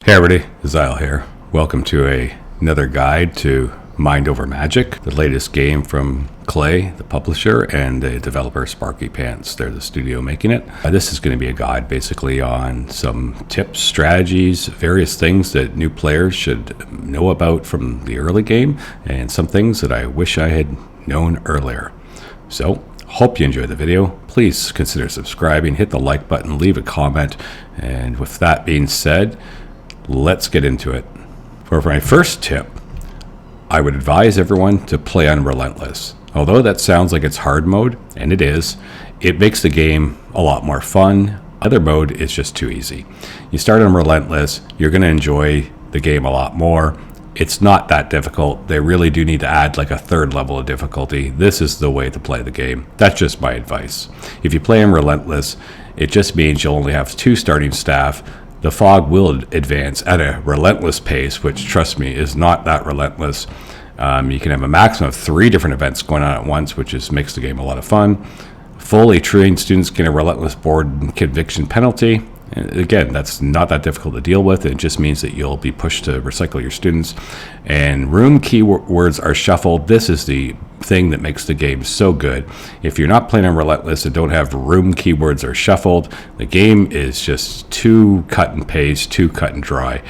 Hey everybody, Zyle here. Welcome to another guide to Mind Over Magic, the latest game from Clay, the publisher, and the developer Sparky Pants. They're the studio making it. This is going to be a guide basically on some tips, strategies, various things that new players should know about from the early game, and some things that I wish I had known earlier. So, hope you enjoyed the video. Please consider subscribing, hit the like button, leave a comment, and with that being said, let's get into it. For my first tip, I would advise everyone to play on Relentless. Although that sounds like it's hard mode, and it is, it makes the game a lot more fun. Other mode is just too easy. You start on Relentless, you're going to enjoy the game a lot more. It's not that difficult. They really do need to add like a third level of difficulty. This is the way to play the game. That's just my advice. If you play on Relentless, it just means you'll only have 2 starting staff. The fog will advance at a relentless pace, which, trust me, is not that relentless. You can have a maximum of 3 different events going on at once, which makes the game a lot of fun. Fully trained students get a relentless board conviction penalty. And again, that's not that difficult to deal with. It just means that you'll be pushed to recycle your students. And room keywords are shuffled. This is the thing that makes the game so good. If you're not playing on Relentless and don't have room keywords are shuffled, the game is just too cut and paste, too cut and dry.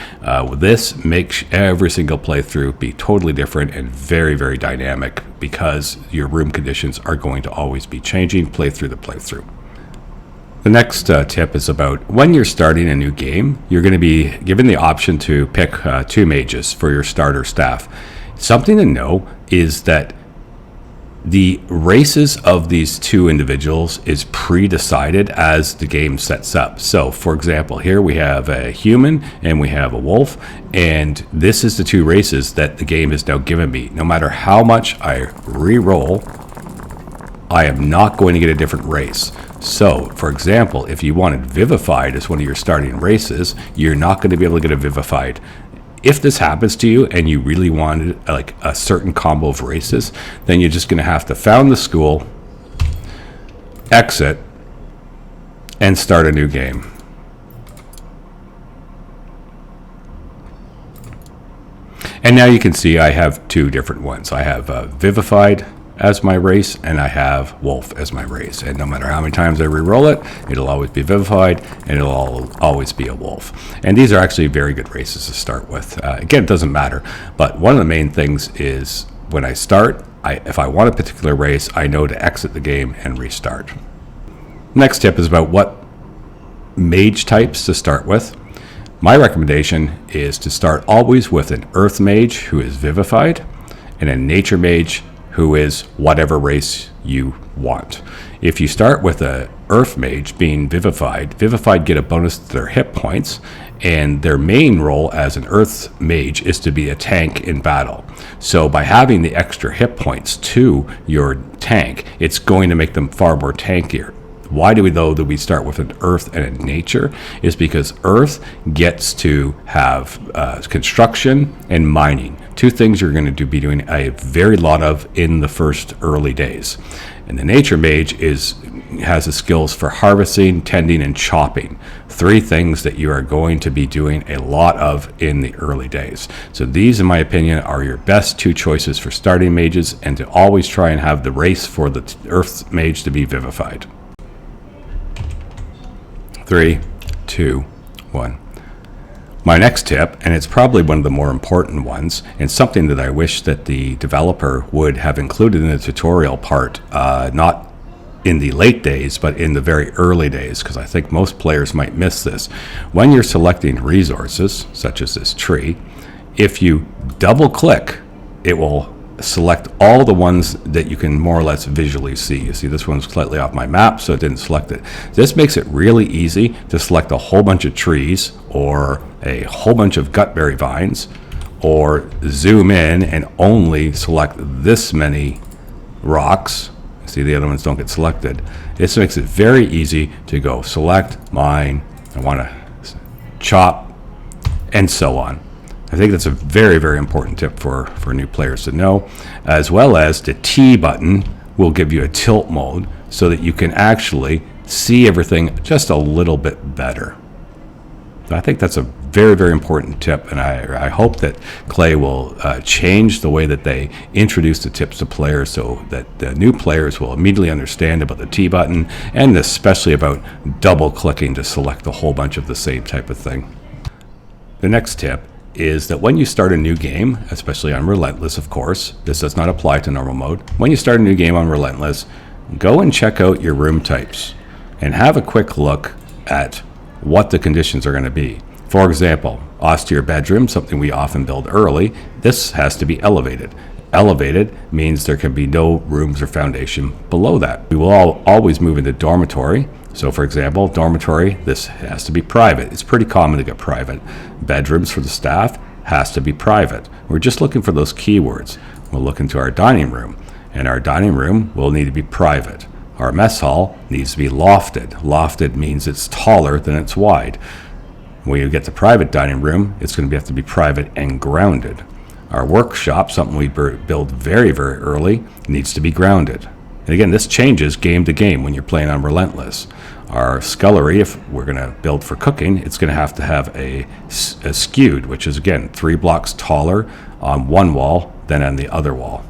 This makes every single playthrough be totally different and very, very dynamic because your room conditions are going to always be changing playthrough to playthrough. The next tip is about when you're starting a new game, you're going to be given the option to pick 2 mages for your starter staff. Something to know is that the races of these 2 individuals is pre-decided as the game sets up. So, for example, here we have a human and we have a wolf, and this is the 2 races that the game has now given me. No matter how much I re-roll, I am not going to get a different race. So, for example, if you wanted Vivified as one of your starting races, you're not going to be able to get a Vivified. If this happens to you and you really wanted like a certain combo of races, then you're just going to have to found the school, exit, and start a new game. And now you can see I have 2 different ones. I have Vivified as my race, and I have Wolf as my race. And no matter how many times I re-roll it, it'll always be Vivified, and it'll always be a Wolf. And these are actually very good races to start with. Again, it doesn't matter, but one of the main things is when I start, if I want a particular race, I know to exit the game and restart. Next tip is about what mage types to start with. My recommendation is to start always with an Earth Mage who is Vivified, and a Nature Mage who is whatever race you want. If you start with a Earth Mage being Vivified get a bonus to their hit points, and their main role as an Earth Mage is to be a tank in battle. So by having the extra hit points to your tank, it's going to make them far more tankier. Why do we start with an Earth and a Nature? Is because Earth gets to have construction and mining. 2 things you're going to be doing a very lot of in the first early days. And the Nature Mage has the skills for harvesting, tending, and chopping. 3 things that you are going to be doing a lot of in the early days. So these, in my opinion, are your best 2 choices for starting mages, and to always try and have the race for the Earth Mage to be Vivified. 3, 2, 1. My next tip, and it's probably one of the more important ones, and something that I wish that the developer would have included in the tutorial part, not in the late days, but in the very early days, because I think most players might miss this. When you're selecting resources, such as this tree, if you double click, it will select all the ones that you can more or less visually see. You see this one's slightly off my map, so it didn't select it. This makes it really easy to select a whole bunch of trees or a whole bunch of gutberry vines, or zoom in and only select this many rocks. See, the other ones don't get selected. This makes it very easy to go select, mine, I want to chop, and so on. I think that's a very, very important tip for new players to know, as well as the T button will give you a tilt mode so that you can actually see everything just a little bit better. I think that's a very, very important tip, and I hope that Clay will change the way that they introduce the tips to players so that the new players will immediately understand about the T button, and especially about double clicking to select a whole bunch of the same type of thing. The next tip is that when you start a new game, especially on Relentless, of course, this does not apply to normal mode. When you start a new game on Relentless, go and check out your room types and have a quick look at what the conditions are going to be. For example, austere bedroom, something we often build early, this has to be elevated. Elevated means there can be no rooms or foundation below that. We will always move into dormitory. So for example, dormitory, this has to be private. It's pretty common to get private. Bedrooms for the staff has to be private. We're just looking for those keywords. We'll look into our dining room, and our dining room will need to be private. Our mess hall needs to be lofted. Lofted means it's taller than it's wide. When you get to private dining room, it's going to have to be private and grounded. Our workshop, something we build very, very early, needs to be grounded. And again, this changes game to game when you're playing on Relentless. Our scullery, if we're going to build for cooking, it's going to have a skewed, which is again 3 blocks taller on one wall than on the other wall.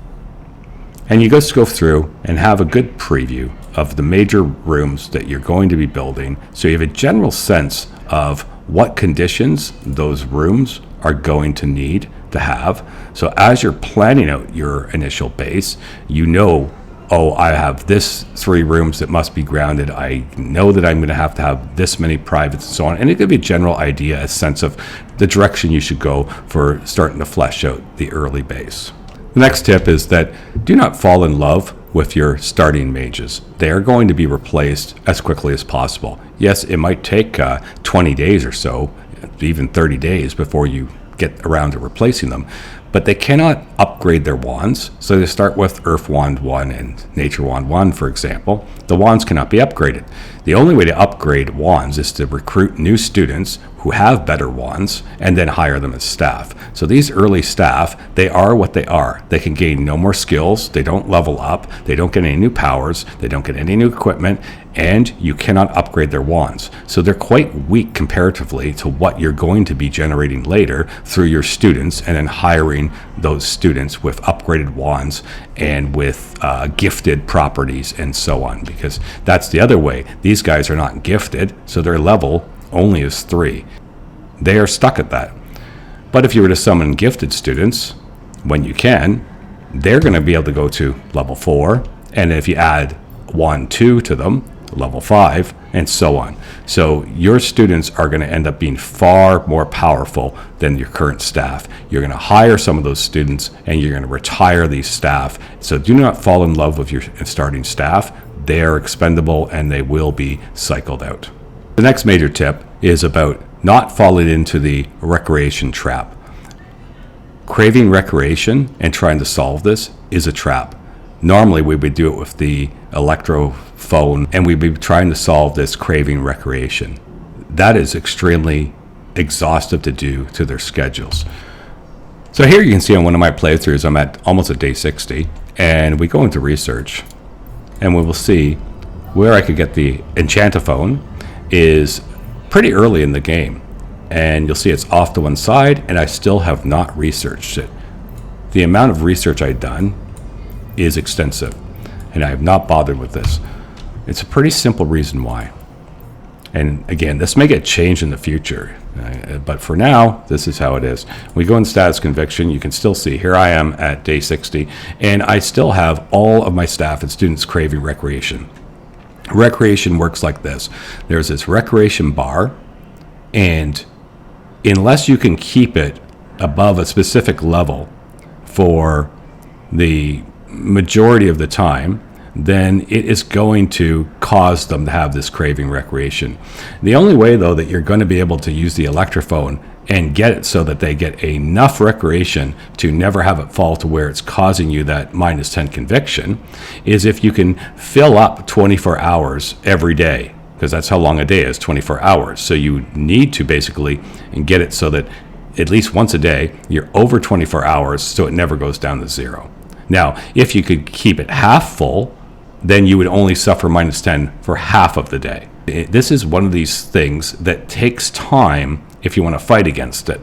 And you just go through and have a good preview of the major rooms that you're going to be building, so you have a general sense of what conditions those rooms are going to need to have. So as you're planning out your initial base, you know, oh, I have this 3 rooms that must be grounded. I know that I'm going to have this many privates and so on. And it could be a general idea, a sense of the direction you should go for starting to flesh out the early base. The next tip is that do not fall in love with your starting mages. They are going to be replaced as quickly as possible. Yes, it might take 20 days or so, even 30 days before you get around to replacing them, but they cannot upgrade their wands. So they start with Earth Wand 1 and Nature Wand 1, for example. The wands cannot be upgraded. The only way to upgrade wands is to recruit new students who have better wands and then hire them as staff. So these early staff, they are what they are. They can gain no more skills, they don't level up, they don't get any new powers, they don't get any new equipment, and you cannot upgrade their wands. So they're quite weak comparatively to what you're going to be generating later through your students, and then hiring those students with upgraded wands and with gifted properties and so on, because that's the other way. These guys are not gifted, so their level only is 3. They are stuck at that. But if you were to summon gifted students, when you can, they're going to be able to go to level 4, and if you add wand 2 to them, level 5, and so on. So your students are going to end up being far more powerful than your current staff. You're going to hire some of those students, and you're going to retire these staff. So do not fall in love with your starting staff. They are expendable, and they will be cycled out. The next major tip is about not falling into the recreation trap. Craving recreation and trying to solve this is a trap. Normally we would do it with the electrophone, and we'd be trying to solve this craving recreation. That is extremely exhaustive to do to their schedules. So here you can see on one of my playthroughs, I'm at almost at day 60, and we go into research, and we will see where I could get the enchantophone is pretty early in the game, and you'll see it's off to one side, and I still have not researched it. The amount of research I've done is extensive, and I have not bothered with this. It's a pretty simple reason why. And again, this may get changed in the future, but for now, this is how it is. We go in status conviction, you can still see here I am at day 60, and I still have all of my staff and students craving recreation. Recreation works like this. There's this recreation bar, and unless you can keep it above a specific level for the majority of the time, then it is going to cause them to have this craving recreation. The only way, though, that you're going to be able to use the electrophone and get it so that they get enough recreation to never have it fall to where it's causing you that -10 conviction is if you can fill up 24 hours every day, because that's how long a day is, 24 hours. So you need to basically get it so that at least once a day you're over 24 hours, so it never goes down to 0. Now, if you could keep it half full, then you would only suffer -10 for half of the day. This is one of these things that takes time if you want to fight against it.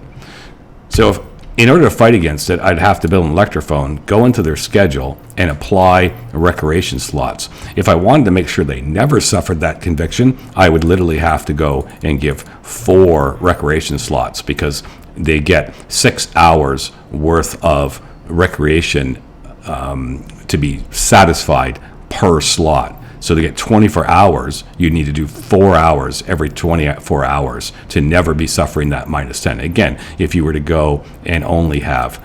So in order to fight against it, I'd have to build an electrophone, go into their schedule, and apply recreation slots. If I wanted to make sure they never suffered that conviction, I would literally have to go and give 4 recreation slots, because they get 6 hours worth of recreation to be satisfied per slot. So to get 24 hours, you need to do 4 hours every 24 hours to never be suffering that -10. Again, if you were to go and only have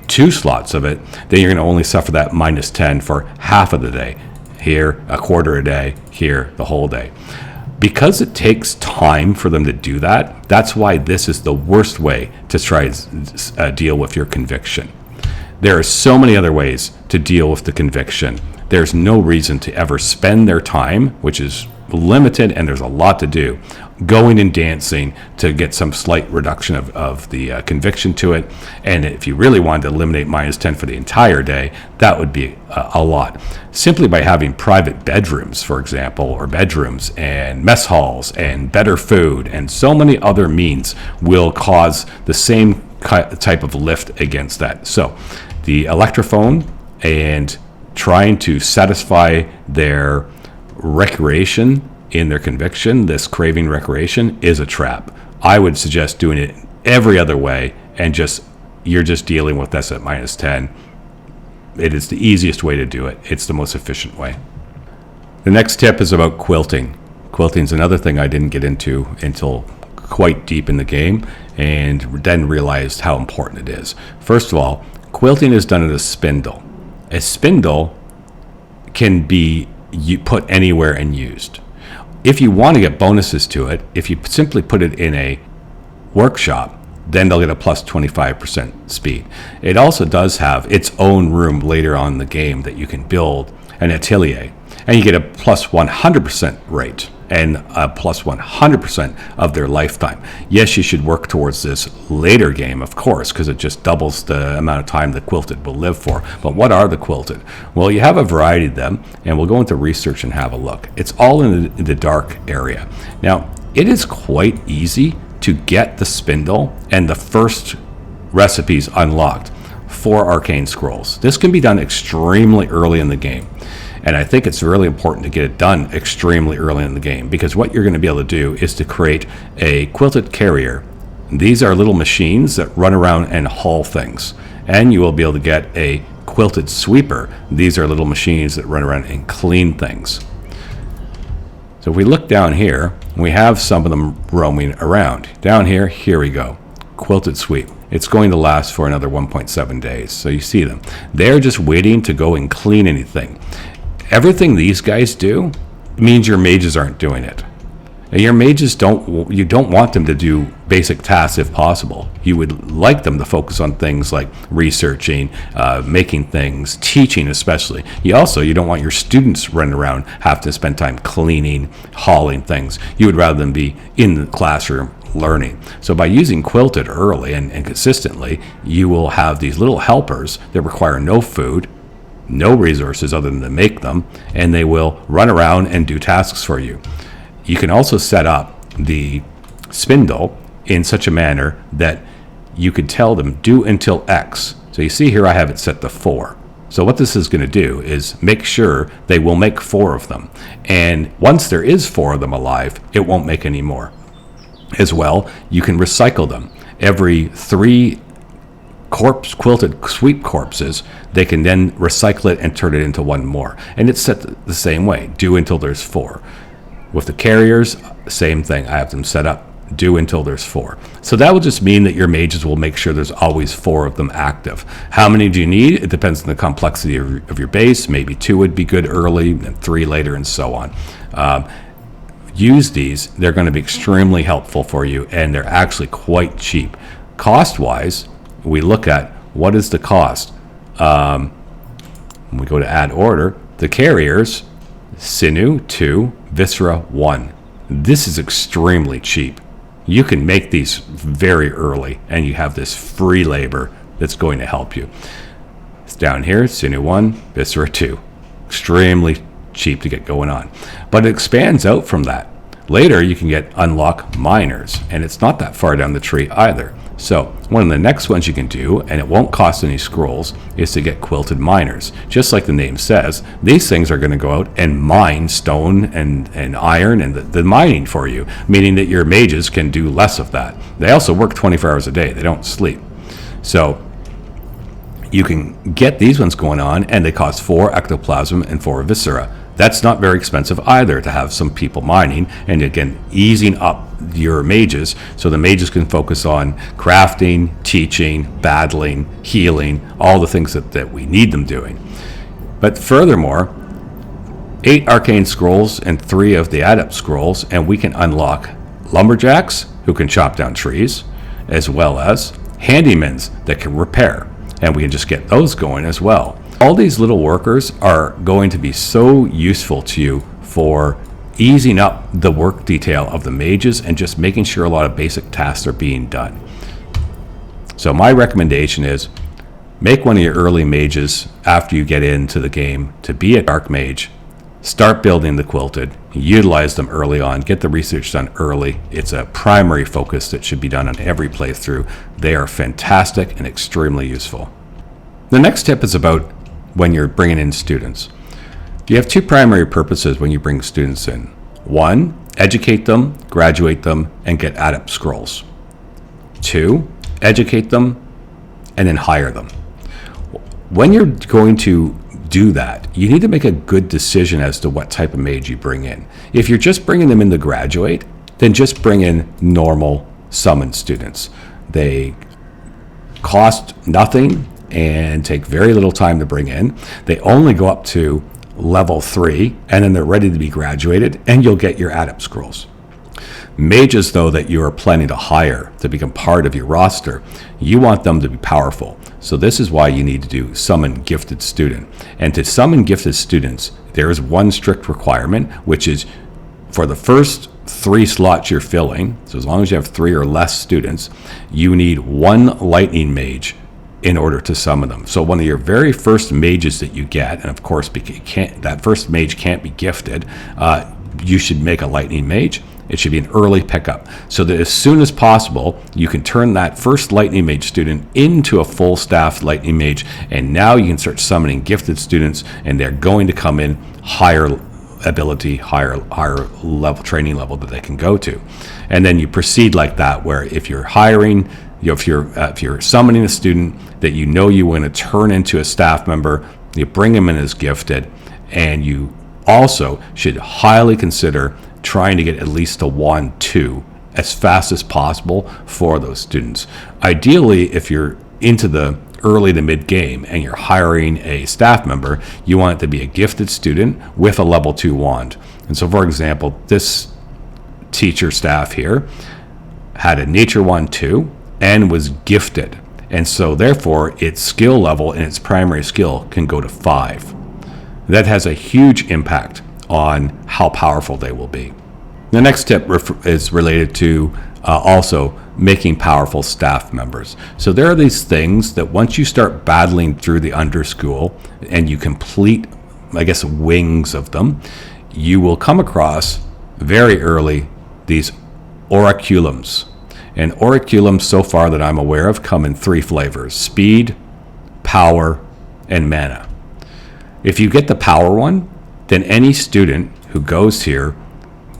2 slots of it, then you're going to only suffer that -10 for half of the day. Here, a quarter a day. Here, the whole day. Because it takes time for them to do that, that's why this is the worst way to try to deal with your conviction. There are so many other ways to deal with the conviction. There's no reason to ever spend their time, which is limited, and there's a lot to do, going and dancing to get some slight reduction of the conviction to it. And if you really wanted to eliminate -10 for the entire day, that would be a lot. Simply by having private bedrooms, for example, or bedrooms and mess halls and better food and so many other means will cause the same type of lift against that. So the electrophone and trying to satisfy their recreation in their conviction, this craving recreation, is a trap. I would suggest doing it every other way, and you're just dealing with this at -10. It is the easiest way to do it. It's the most efficient way. The next tip is about quilting. Quilting is another thing I didn't get into until quite deep in the game, and then realized how important it is. First of all, quilting is done in a spindle. A spindle can be put anywhere and used. If you want to get bonuses to it, if you simply put it in a workshop, then they'll get a plus 25% speed. It also does have its own room later on in the game that you can build an atelier, and you get a plus 100% rate and a plus 100% of their lifetime. Yes, you should work towards this later game, of course, because it just doubles the amount of time the quilted will live for. But what are the quilted? Well, you have a variety of them, and we'll go into research and have a look. It's all in the dark area. Now, it is quite easy to get the spindle and the first recipes unlocked for arcane scrolls. This can be done extremely early in the game. And I think it's really important to get it done extremely early in the game, because what you're going to be able to do is to create a quilted carrier. These are little machines that run around and haul things. And you will be able to get a quilted sweeper. These are little machines that run around and clean things. So if we look down here, we have some of them roaming around. Down here, here we go. Quilted sweep. It's going to last for another 1.7 days. So you see them. They're just waiting to go and clean anything. Everything these guys do means your mages aren't doing it. And your mages you don't want them to do basic tasks if possible. You would like them to focus on things like researching, making things, teaching especially. You don't want your students running around have to spend time cleaning, hauling things. You would rather them be in the classroom learning. So by using quilted early and consistently, you will have these little helpers that require no food, no resources other than to make them, and they will run around and do tasks for you. You can also set up the spindle in such a manner that you could tell them do until X. So you see here I have it set to 4. So what this is going to do is make sure they will make 4 of them. And once there is 4 of them alive, it won't make any more. As well, you can recycle them. Every 3 quilted sweep corpses, they can then recycle it and turn it into 1 more. And it's set the same way, do until there's 4. With the carriers, same thing. I have them set up, do until there's 4. So that will just mean that your mages will make sure there's always 4 of them active. How many do you need? It depends on the complexity of your base. Maybe 2 would be good early, and 3 later, and so on. Use these. They're going to be extremely helpful for you, and they're actually quite cheap. Cost-wise, we look at what is the cost. When we go to add order, the carriers, Sinew 2, Viscera 1. This is extremely cheap. You can make these very early, and you have this free labor that's going to help you. It's down here, Sinew 1, Viscera 2. Extremely cheap to get going on. But it expands out from that. Later, you can get unlock miners, and it's not that far down the tree either. So one of the next ones you can do, and it won't cost any scrolls, is to get quilted miners. Just like the name says, these things are going to go out and mine stone and iron and the mining for you, meaning that your mages can do less of that. They also work 24 hours a day. They don't sleep. So you can get these ones going on, and they cost 4 ectoplasm and 4 viscera. That's not very expensive either to have some people mining, and again, easing up your mages so the mages can focus on crafting, teaching, battling, healing, all the things that we need them doing. But furthermore, 8 arcane scrolls and 3 of the adept scrolls, and we can unlock lumberjacks who can chop down trees, as well as handymans that can repair, and we can just get those going as well. All these little workers are going to be so useful to you for easing up the work detail of the mages and just making sure a lot of basic tasks are being done. So my recommendation is make one of your early mages after you get into the game to be a dark mage. Start building the quilted, utilize them early on, get the research done early. It's a primary focus that should be done on every playthrough. They are fantastic and extremely useful. The next tip is about when you're bringing in students. You have 2 primary purposes when you bring students in. 1, educate them, graduate them, and get adept scrolls. 2, educate them, and then hire them. When you're going to do that, you need to make a good decision as to what type of mage you bring in. If you're just bringing them in to graduate, then just bring in normal summon students. They cost nothing and take very little time to bring in. They only go up to level 3, and then they're ready to be graduated, and you'll get your adept scrolls. Mages, though, that you are planning to hire to become part of your roster, you want them to be powerful. So this is why you need to do summon gifted student. And to summon gifted students, there is one strict requirement, which is for the first 3 slots you're filling, so as long as you have 3 or less students, you need 1 lightning mage in order to summon them. So one of your very first mages that you get, and of course that first mage can't be gifted, you should make a lightning mage. It should be an early pickup so that as soon as possible you can turn that first lightning mage student into a full staffed lightning mage, and now you can start summoning gifted students, and they're going to come in higher ability, higher level training level that they can go to. And then you proceed like that, where if you're hiring, if you're summoning a student that you know you want to turn into a staff member, you bring them in as gifted, and you also should highly consider trying to get at least a wand 2 as fast as possible for those students. Ideally, if you're into the early to mid game and you're hiring a staff member, you want it to be a gifted student with a level 2 wand. And so, for example, this teacher staff here had a nature wand 2 and was gifted, and so therefore its skill level and its primary skill can go to 5. That has a huge impact on how powerful they will be. The next tip is related to also making powerful staff members. So there are these things that once you start battling through the underschool and you complete, I guess, wings of them, you will come across very early these oraculums. And oraculums, so far that I'm aware of, come in 3 flavors: speed, power, and mana. If you get the power one, then any student who goes here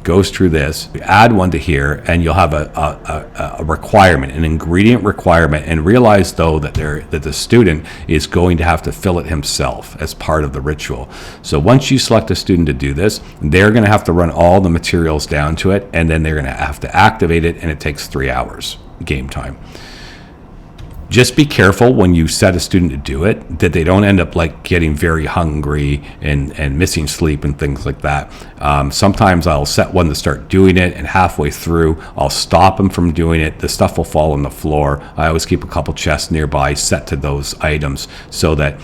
goes through this, add one to here, and you'll have a requirement, an ingredient requirement, and realize though that the student is going to have to fill it himself as part of the ritual. So once you select a student to do this, they're going to have to run all the materials down to it, and then they're going to have to activate it, and it takes 3 hours game time. Just be careful when you set a student to do it that they don't end up like getting very hungry and missing sleep and things like that. Sometimes I'll set one to start doing it, and halfway through I'll stop them from doing it. The stuff will fall on the floor. I always keep a couple chests nearby set to those items so that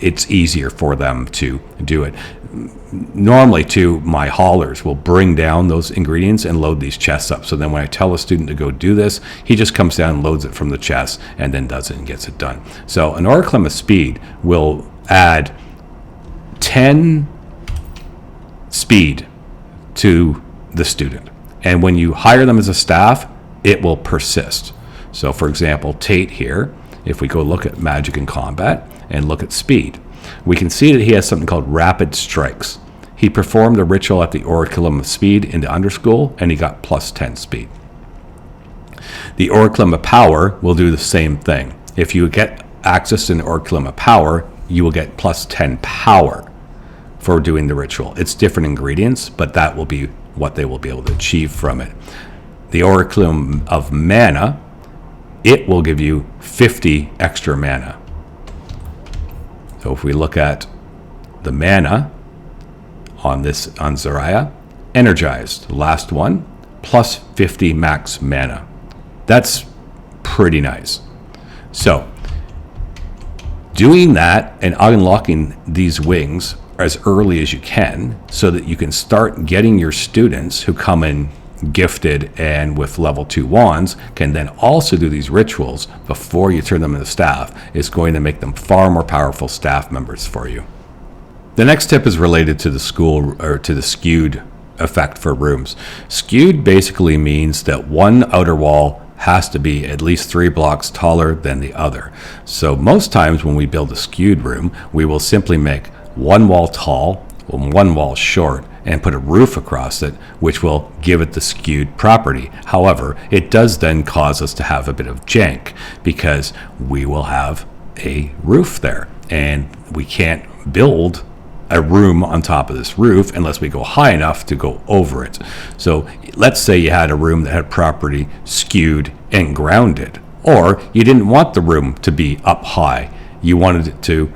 it's easier for them to do it. Normally, too, my haulers will bring down those ingredients and load these chests up. So then when I tell a student to go do this, he just comes down and loads it from the chest and then does it and gets it done. So an Oraclem of Speed will add 10 speed to the student. And when you hire them as a staff, it will persist. So for example, Tate here, if we go look at magic and combat and look at speed, we can see that he has something called rapid strikes. He performed a ritual at the Oraculum of Speed in the Underschool, and he got plus 10 speed. The Oraculum of Power will do the same thing. If you get access to an Oraculum of Power, you will get plus 10 power for doing the ritual. It's different ingredients, but that will be what they will be able to achieve from it. The Oraculum of Mana, it will give you 50 extra mana. So if we look at the mana on Zariah, energized, last one, plus 50 max mana. That's pretty nice. So doing that and unlocking these wings as early as you can so that you can start getting your students who come in gifted and with level 2 wands can then also do these rituals before you turn them into staff is going to make them far more powerful staff members for you. The next tip is related to the school or to the skewed effect for rooms. Skewed basically means that one outer wall has to be at least 3 blocks taller than the other. So most times when we build a skewed room, we will simply make one wall tall, one wall short, and put a roof across it, which will give it the skewed property. However, it does then cause us to have a bit of jank because we will have a roof there, and we can't build a room on top of this roof unless we go high enough to go over it. So let's say you had a room that had property skewed and grounded, or you didn't want the room to be up high. You wanted it to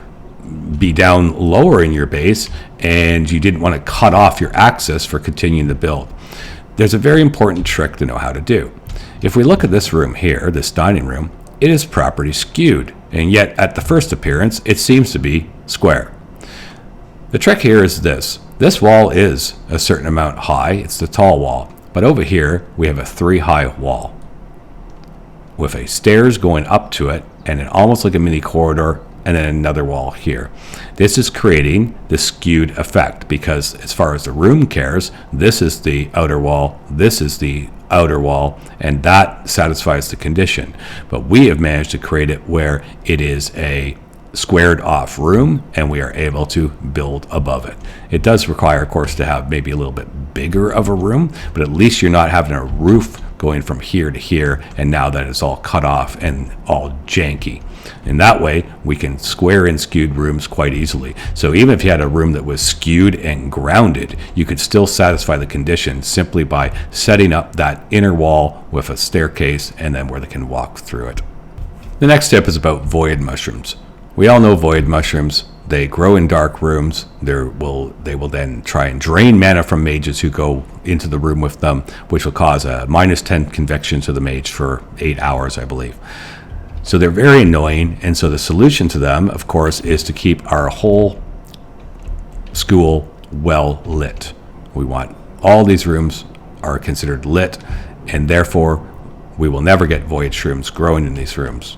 be down lower in your base, and you didn't want to cut off your access for continuing to build. There's a very important trick to know how to do. If we look at this room here, this dining room, it is property skewed, and yet at the first appearance, it seems to be square. The trick here is this. This wall is a certain amount high. It's the tall wall. But over here, we have a 3 high wall with a stairs going up to it and then almost like a mini corridor and then another wall here. This is creating the skewed effect because as far as the room cares, this is the outer wall, this is the outer wall, and that satisfies the condition. But we have managed to create it where it is a squared off room and we are able to build above it. It does require, of course, to have maybe a little bit bigger of a room, but at least you're not having a roof going from here to here and now that it's all cut off and all janky. And that way we can square in skewed rooms quite easily. So even if you had a room that was skewed and grounded, you could still satisfy the condition simply by setting up that inner wall with a staircase and then where they can walk through it. The next tip is about void mushrooms. We all know void mushrooms. They grow in dark rooms. They will then try and drain mana from mages who go into the room with them, which will cause a -10 conviction to the mage for 8 hours, I believe. So they're very annoying, and so the solution to them, of course, is to keep our whole school well lit. We want all these rooms are considered lit, and therefore we will never get Voyageshrooms growing in these rooms.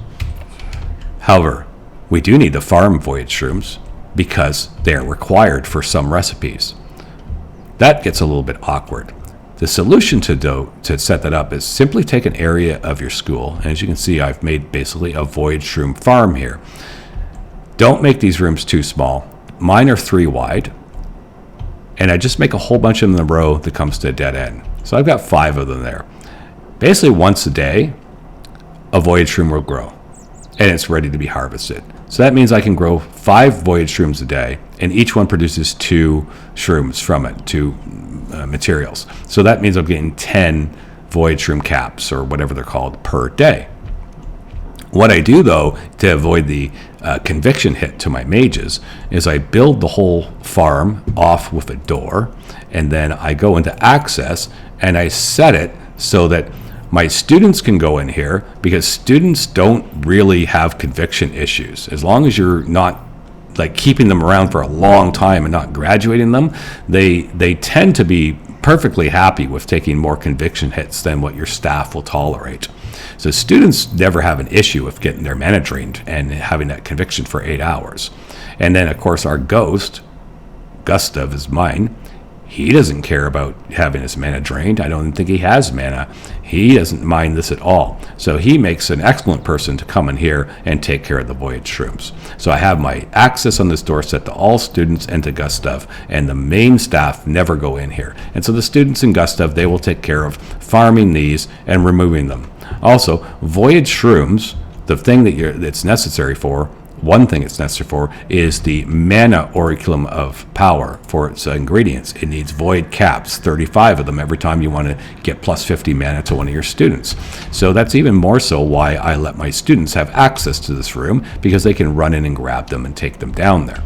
However, we do need to farm Voyageshrooms because they are required for some recipes. That gets a little bit awkward. The solution to set that up is simply take an area of your school, and as you can see, I've made basically a Voyageshroom farm here. Don't make these rooms too small. Mine are 3 wide, and I just make a whole bunch of them in a row that comes to a dead end. So I've got 5 of them there. Basically, once a day, a Voyageshroom will grow, and it's ready to be harvested. So that means I can grow 5 Voyageshrooms a day, and each one produces 2 shrooms from it, 2 materials. So that means I'm getting 10 Voyageshroom caps, or whatever they're called, per day. What I do, though, to avoid the conviction hit to my mages, is I build the whole farm off with a door, and then I go into access, and I set it so that my students can go in here, because students don't really have conviction issues. As long as you're not like keeping them around for a long time and not graduating them, they tend to be perfectly happy with taking more conviction hits than what your staff will tolerate. So students never have an issue with getting their mana drained and having that conviction for 8 hours. And then, of course, our ghost, Gustav is mine, He doesn't care about having his mana drained. I don't think he has mana. He doesn't mind this at all. So he makes an excellent person to come in here and take care of the Voyageshrooms. So I have my access on this door set to all students and to Gustav, and the main staff never go in here. And so the students in Gustav, they will take care of farming these and removing them. Also, Voyageshrooms, the thing that's necessary for, one thing it's necessary for, is the mana auriculum of power for its ingredients. It needs void caps, 35 of them every time you want to get plus 50 mana to one of your students. So that's even more so why I let my students have access to this room, because they can run in and grab them and take them down there.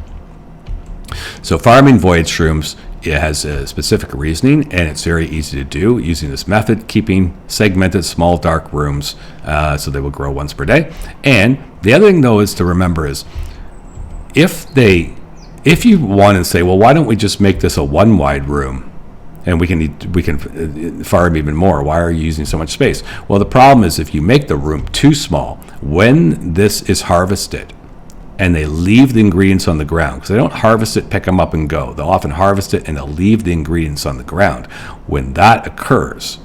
So farming Voyageshrooms, it has a specific reasoning, and it's very easy to do using this method, keeping segmented small dark rooms so they will grow once per day. And the other thing, though, is to remember is if you want to say, well, why don't we just make this a one wide room and we can farm even more? Why are you using so much space? Well, the problem is if you make the room too small, when this is harvested, and they leave the ingredients on the ground, because they don't harvest it, pick them up, and go. They'll often harvest it, and they'll leave the ingredients on the ground. When that occurs,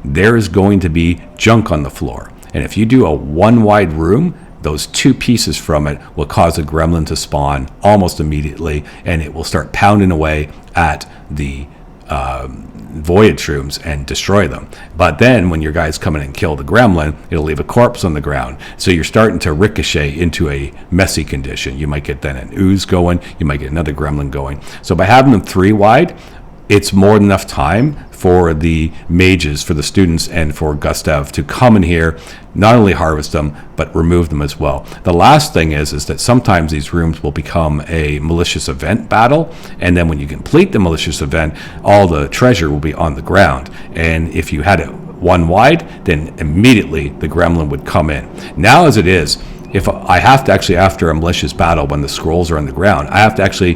there is going to be junk on the floor. And if you do a one-wide room, those two pieces from it will cause a gremlin to spawn almost immediately, and it will start pounding away at the Voyageshrooms and destroy them. But then when your guys come in and kill the gremlin, it'll leave a corpse on the ground. So you're starting to ricochet into a messy condition. You might get then an ooze going, you might get another gremlin going. So by having them 3 wide, it's more than enough time for the mages, for the students, and for Gustav to come in here, not only harvest them, but remove them as well. The last thing is that sometimes these rooms will become a malicious event battle, and then when you complete the malicious event, all the treasure will be on the ground. And if you had it one wide, then immediately the gremlin would come in. Now as it is, if I have to actually, after a malicious battle, when the scrolls are on the ground, I have to actually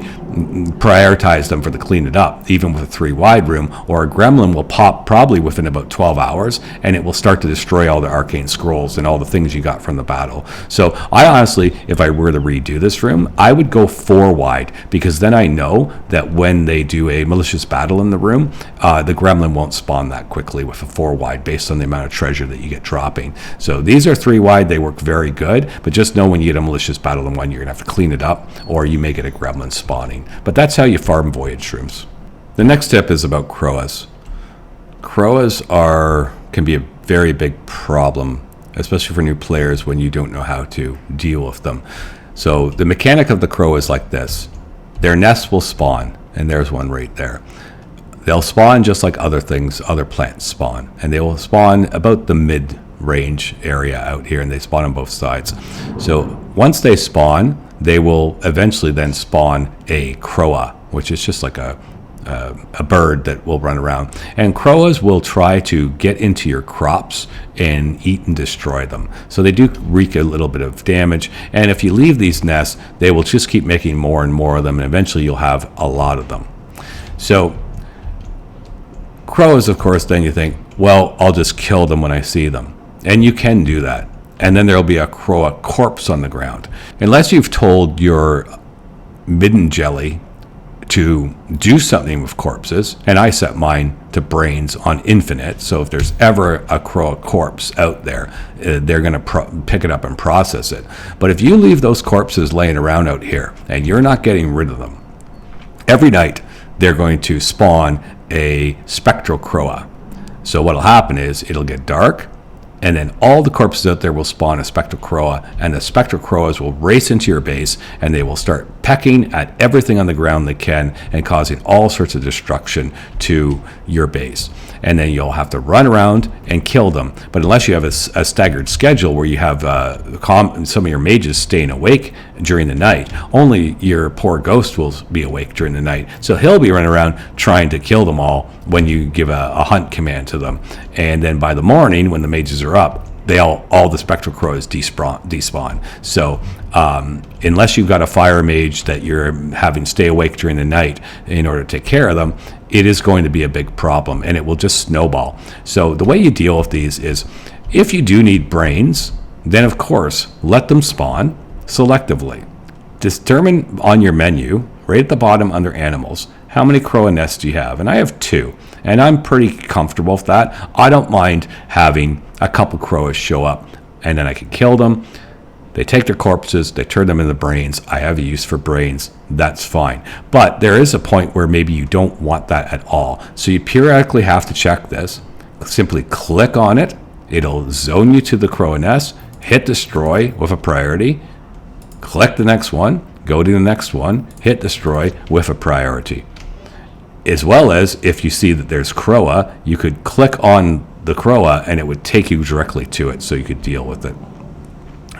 prioritize them for the clean it up, even with a 3 wide room, or a gremlin will pop probably within about 12 hours, and it will start to destroy all the arcane scrolls and all the things you got from the battle. So I honestly, if I were to redo this room, I would go 4 wide, because then I know that when they do a malicious battle in the room, the gremlin won't spawn that quickly with a 4 wide based on the amount of treasure that you get dropping. So these are 3 wide, they work very good, but just know when you get a malicious battle in one, you're going to have to clean it up, or you may get a gremlin spawning. But that's how you farm Voyageshrooms. The next step is about Crowas. Crowas can be a very big problem, especially for new players when you don't know how to deal with them. So the mechanic of the Crow is like this. Their nests will spawn, and there's one right there. They'll spawn just like other things, other plants spawn, and they will spawn about the mid-range area out here, and they spawn on both sides. So once they spawn, they will eventually then spawn a Crowa, which is just like a bird that will run around. And Crowas will try to get into your crops and eat and destroy them. So they do wreak a little bit of damage. And if you leave these nests, they will just keep making more and more of them, and eventually you'll have a lot of them. So Crows, of course, then you think, well, I'll just kill them when I see them. And you can do that. And then there'll be a Crowa corpse on the ground. Unless you've told your midden jelly to do something with corpses, and I set mine to brains on infinite, so if there's ever a Crowa corpse out there, they're going to pick it up and process it. But if you leave those corpses laying around out here, and you're not getting rid of them, every night they're going to spawn a spectral Crowa. So what'll happen is it'll get dark, and then all the corpses out there will spawn a spectral Crowa, and the spectral Crowas will race into your base, and they will start pecking at everything on the ground they can and causing all sorts of destruction to your base. And then you'll have to run around and kill them. But unless you have a staggered schedule where you have some of your mages staying awake during the night, only your poor ghost will be awake during the night. So he'll be running around trying to kill them all when you give a hunt command to them. And then by the morning, when the mages are up, all the spectral crows despawn. So unless you've got a fire mage that you're having stay awake during the night in order to take care of them, it is going to be a big problem, and it will just snowball. So the way you deal with these is, if you do need brains, then of course let them spawn selectively. Determine on your menu, right at the bottom under animals, how many Crowa nests do you have? And I have 2, and I'm pretty comfortable with that. I don't mind having a couple Crowas show up, and then I can kill them. They take their corpses, they turn them into brains. I have a use for brains. That's fine. But there is a point where maybe you don't want that at all. So you periodically have to check this. Simply click on it. It'll zone you to the Crowa nest. Hit destroy with a priority. Click the next one. Go to the next one. Hit destroy with a priority. As well as if you see that there's Crowa, you could click on the Crowa and it would take you directly to it so you could deal with it.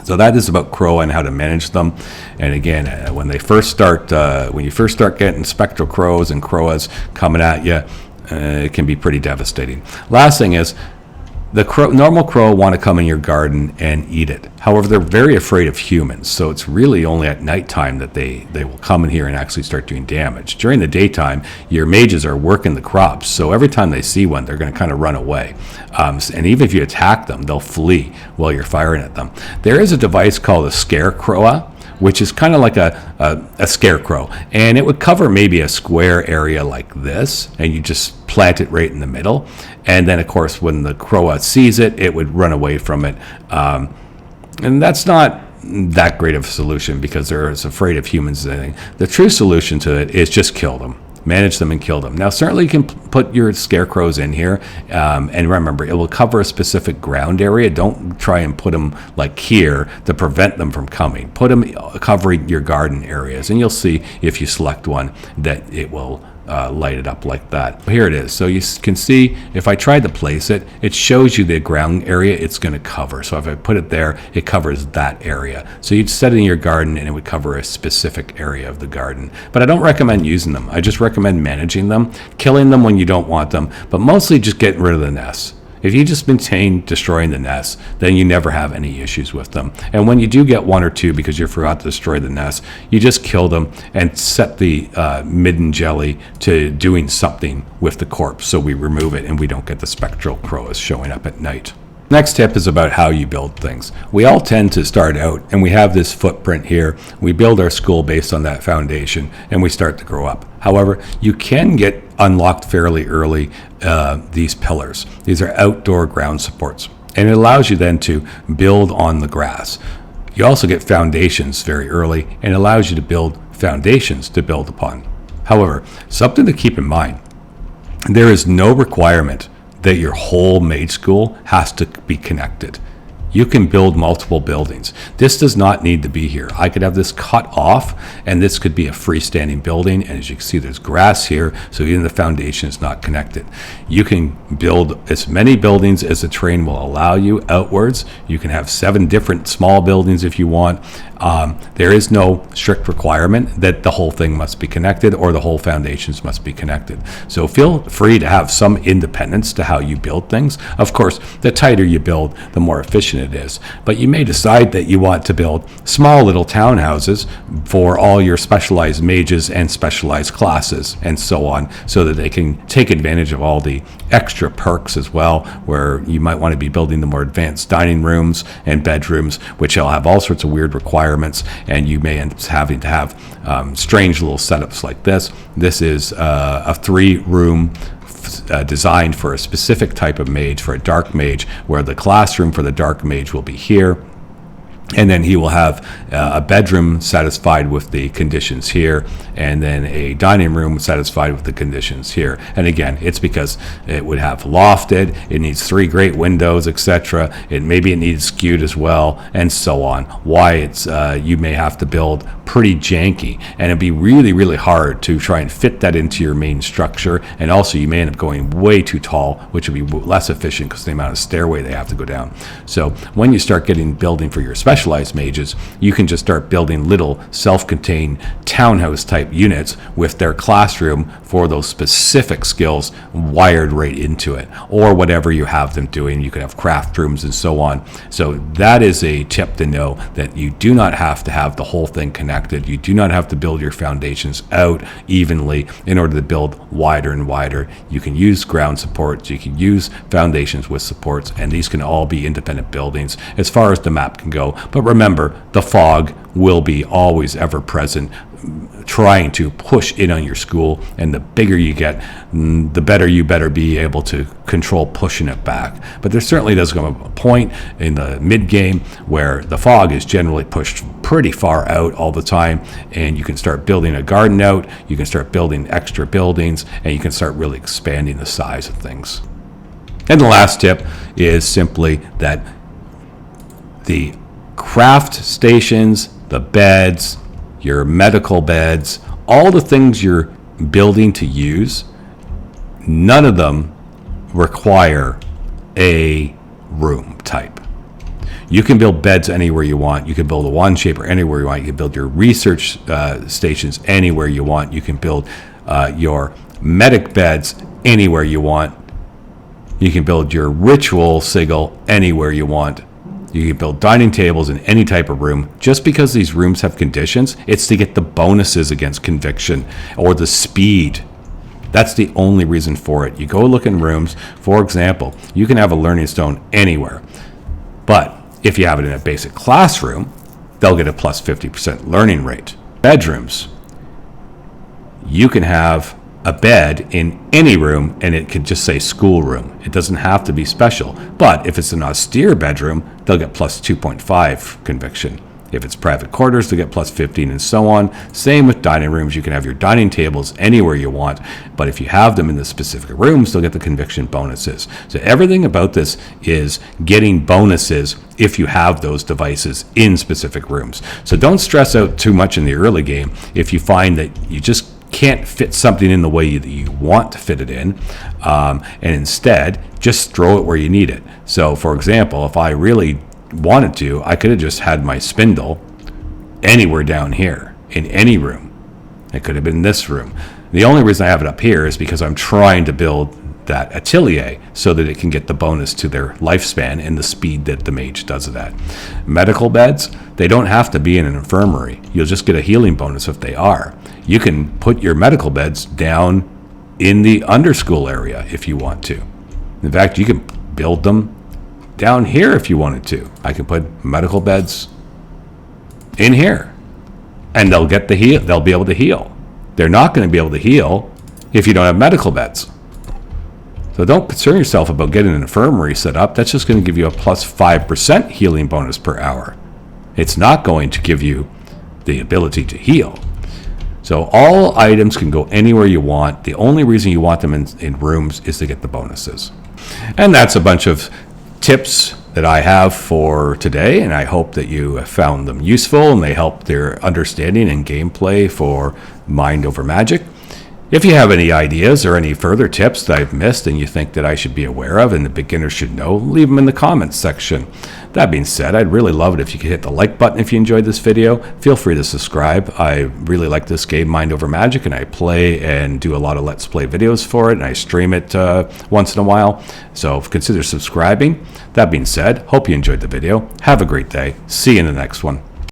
So that is about Crowa and how to manage them. And again, when you first start getting spectral crows and Crowas coming at you, it can be pretty devastating. Last thing is, the normal crow want to come in your garden and eat it. However, they're very afraid of humans, so it's really only at nighttime that they will come in here and actually start doing damage. During the daytime, your mages are working the crops, so every time they see one, they're going to kind of run away. And even if you attack them, they'll flee while you're firing at them. There is a device called a scarecrow, which is kind of like a scarecrow, and it would cover maybe a square area like this, and you just plant it right in the middle, and then of course when the Crowa sees it, it would run away from it, and that's not that great of a solution because they're as afraid of humans as anything. The true solution to it is just kill them. Manage them and kill them. Now, certainly you can put your scarecrows in here, and remember, it will cover a specific ground area. Don't try and put them like here to prevent them from coming. Put them covering your garden areas, and you'll see if you select one that it will light it up like that. Here it is. So you can see if I tried to place it, it shows you the ground area it's going to cover. So if I put it there, it covers that area. So you'd set it in your garden and it would cover a specific area of the garden. But I don't recommend using them. I just recommend managing them, killing them when you don't want them, but mostly just getting rid of the nests. If you just maintain destroying the nests, then you never have any issues with them. And when you do get 1 or 2 because you forgot to destroy the nest, you just kill them and set the midden jelly to doing something with the corpse so we remove it and we don't get the spectral crows showing up at night. Next tip is about how you build things. We all tend to start out and we have this footprint here. We build our school based on that foundation and we start to grow up. However, you can get unlocked fairly early these pillars. These are outdoor ground supports, and it allows you then to build on the grass. You also get foundations very early and allows you to build foundations to build upon. However, something to keep in mind, there is no requirement that your whole mage school has to be connected. You can build multiple buildings. This does not need to be here. I could have this cut off and this could be a freestanding building, and as you can see there's grass here, so even the foundation is not connected. You can build as many buildings as the terrain will allow you outwards. You can have 7 different small buildings if you want. There is no strict requirement that the whole thing must be connected or the whole foundations must be connected. So feel free to have some independence to how you build things. Of course, the tighter you build, the more efficient it is. But you may decide that you want to build small little townhouses for all your specialized mages and specialized classes and so on, so that they can take advantage of all the extra perks as well, where you might want to be building the more advanced dining rooms and bedrooms, which will have all sorts of weird requirements, and you may end up having to have strange little setups like this. This is a 3-room designed for a specific type of mage, for a dark mage, where the classroom for the dark mage will be here. And then he will have a bedroom satisfied with the conditions here, and then a dining room satisfied with the conditions here. And again, it's because it would have lofted, it needs 3 great windows, etc. Maybe it needs skewed as well, and so on. Why it's you may have to build pretty janky, and it'd be really, really hard to try and fit that into your main structure. And also, you may end up going way too tall, which would be less efficient because of the amount of stairway they have to go down. So when you start getting building for your specialized mages, you can just start building little self-contained townhouse type units with their classroom for those specific skills wired right into it, or whatever you have them doing. You could have craft rooms and so on. So that is a tip to know, that you do not have to have the whole thing connected. You do not have to build your foundations out evenly in order to build wider and wider. You can use ground supports, you can use foundations with supports, and these can all be independent buildings as far as the map can go. But remember, the fog will be always ever present, trying to push in on your school, and the bigger you get, the better you better be able to control pushing it back. But there certainly does come a point in the mid game where the fog is generally pushed pretty far out all the time, and you can start building a garden out, you can start building extra buildings, and you can start really expanding the size of things. And the last tip is simply that the craft stations, the beds, your medical beds, all the things you're building to use, none of them require a room type. You can build beds anywhere you want. You can build a wand shaper anywhere you want. You can build your research stations anywhere you want. You can build your medic beds anywhere you want. You can build your ritual sigil anywhere you want. You can build dining tables in any type of room. Just because these rooms have conditions, it's to get the bonuses against conviction or the speed. That's the only reason for it. You go look in rooms, for example, you can have a learning stone anywhere. But if you have it in a basic classroom, they'll get a plus 50% learning rate. Bedrooms, you can have a bed in any room and it could just say schoolroom. It doesn't have to be special. But if it's an austere bedroom, they'll get plus 2.5 conviction. If it's private quarters, they'll get plus 15 and so on. Same with dining rooms. You can have your dining tables anywhere you want, but if you have them in the specific rooms, they'll get the conviction bonuses. So everything about this is getting bonuses if you have those devices in specific rooms. So don't stress out too much in the early game if you find that you just can't fit something in the way that you want to fit it in, and instead just throw it where you need it. So for example, if I really wanted to, I could have just had my spindle anywhere down here in any room. It could have been this room. The only reason I have it up here is because I'm trying to build that Atier so that it can get the bonus to their lifespan and the speed that the mage does it at. Medical beds, they don't have to be in an infirmary. You'll just get a healing bonus if they are. You can put your medical beds down in the underschool area if you want to. In fact, you can build them down here if you wanted to. I can put medical beds in here and they'll get the heal. They'll be able to heal. They're not going to be able to heal if you don't have medical beds. So don't concern yourself about getting an infirmary set up. That's just going to give you a plus 5% healing bonus per hour. It's not going to give you the ability to heal. So all items can go anywhere you want. The only reason you want them in rooms is to get the bonuses. And that's a bunch of tips that I have for today, and I hope that you found them useful and they help their understanding and gameplay for Mind Over Magic. If you have any ideas or any further tips that I've missed and you think that I should be aware of and the beginners should know, leave them in the comments section. That being said, I'd really love it if you could hit the like button if you enjoyed this video. Feel free to subscribe. I really like this game, Mind Over Magic, and I play and do a lot of Let's Play videos for it, and I stream it once in a while. So consider subscribing. That being said, hope you enjoyed the video. Have a great day. See you in the next one.